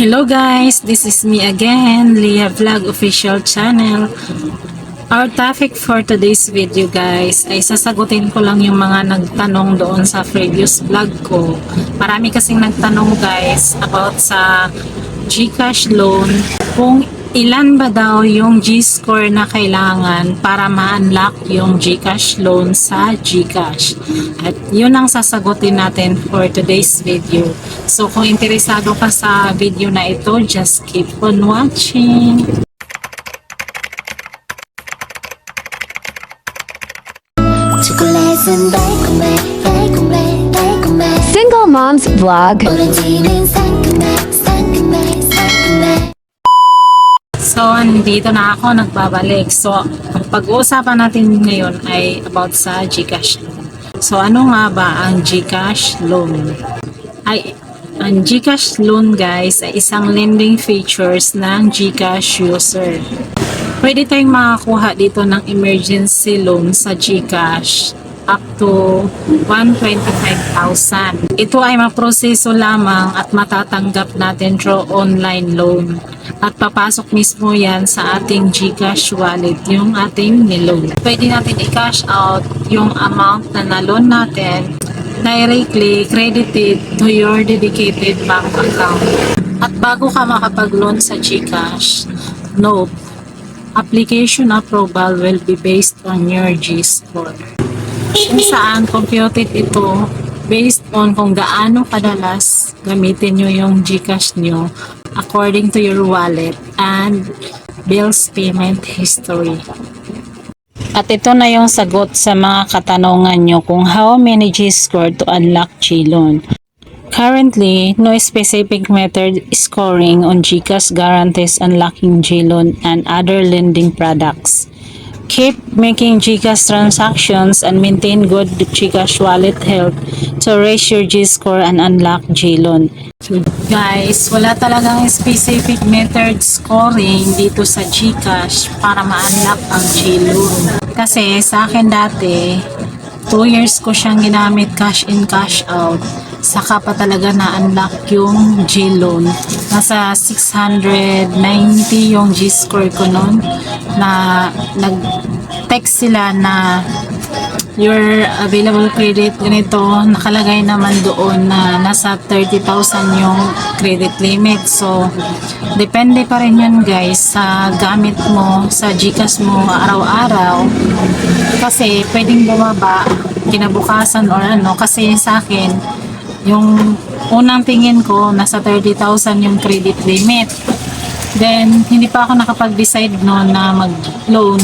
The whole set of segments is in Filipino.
Hello guys, this is me again, Leah Vlog Official Channel. Our topic for today's video guys ay sasagutin ko lang yung mga nagtanong doon sa previous vlog ko. Marami kasing nagtanong guys about sa GCash loan, kung ilan ba daw yung G-score na kailangan para ma-unlock yung GCash loan sa GCash. At yun ang sasagutin natin for today's video. So kung interesado ka sa video na ito, just keep on watching. Single Moms Vlog. So, nandito na ako, nagbabalik. So, ang pag-uusapan natin ngayon ay about sa GCash loan. So, ano nga ba ang GCash loan? Ang GCash loan guys ay isang lending features ng GCash user. Pwede tayong makakuha dito ng emergency loan sa GCash up to 125,000. Ito ay maproseso lamang at matatanggap natin through online loan. At papasok mismo yan sa ating GCash wallet, yung ating niloan. Pwede natin i-cash out yung amount na na-loan natin directly credited to your dedicated bank account. At bago ka makapag-loan sa GCash, note, application approval will be based on your G-score. Kung saan computed ito based on kung gaano kadalas gamitin nyo yung GCash nyo according to your wallet and bills payment history. At ito na yung sagot sa mga katanungan nyo kung how many G-score to unlock G-loan. Currently, no specific method scoring on GCash guarantees unlocking G-loan and other lending products. Keep making GCash transactions and maintain good GCash wallet health to raise your G-score and unlock G-loan. So guys, wala talagang specific method scoring dito sa GCash para ma-unlock ang G-loan. Kasi sa akin dati, 2 years ko siyang ginamit cash in cash out. Saka pa talaga na-unlock yung G-loan. Nasa 690 yung G-score ko noon na nag-text sila na your available credit ganito, nakalagay naman doon na nasa 30,000 yung credit limit. So, depende pa rin yun guys sa gamit mo sa GCash mo araw-araw. Kasi pwedeng bumaba kinabukasan or ano. Kasi sa akin, yung unang tingin ko, nasa 30,000 yung credit limit. Then, hindi pa ako nakapag-decide noon na mag-loan.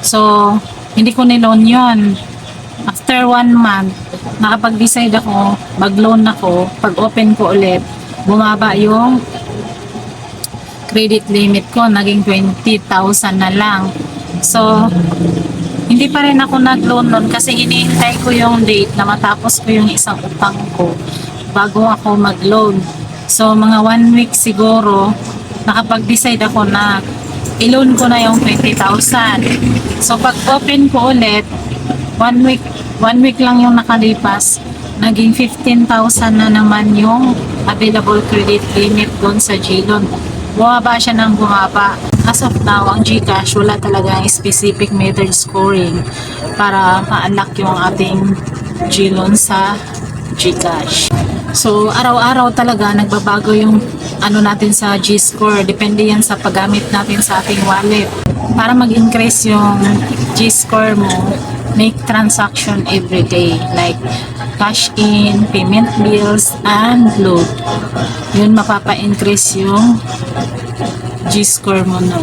So, hindi ko ni-loan yun. After 1 month, nakapag-decide ako, mag-loan ako. Pag-open ko ulit, bumaba yung credit limit ko. Naging 20,000 na lang. So, hindi pa rin ako nag-loan nun kasi hinihintay ko yung date na matapos ko yung isang utang ko bago ako mag-loan. So, mga 1 week siguro, nakapag-decide ako na i-loan ko na yung 20,000. So, pag-open ko ulit, 1 week lang yung nakalipas, naging 15,000 na naman yung available credit limit doon sa G-loan. Bumaba siya ng bumaba. As of now, ang GCash wala talaga specific method scoring para ma-unlock yung ating G-loan sa GCash. So, araw-araw talaga nagbabago yung ano natin sa G-score. Depende yan sa paggamit natin sa ating wallet. Para mag-increase yung G-score mo, make transaction every day. Like cash in, payment bills, and load. Yun mapapa-increase yung G-score mo no.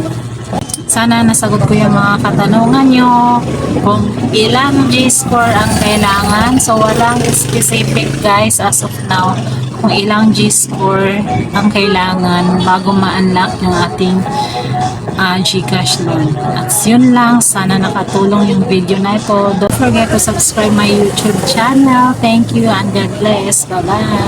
Sana nasagot ko yung mga katanungan nyo kung ilang G-score ang kailangan. So walang specific guys as of now kung ilang G-score ang kailangan bago ma-unlock yung ating GCash loan. At yun lang, sana nakatulong yung video na ito. Don't forget to subscribe my YouTube channel. Thank you and God bless. Bye bye.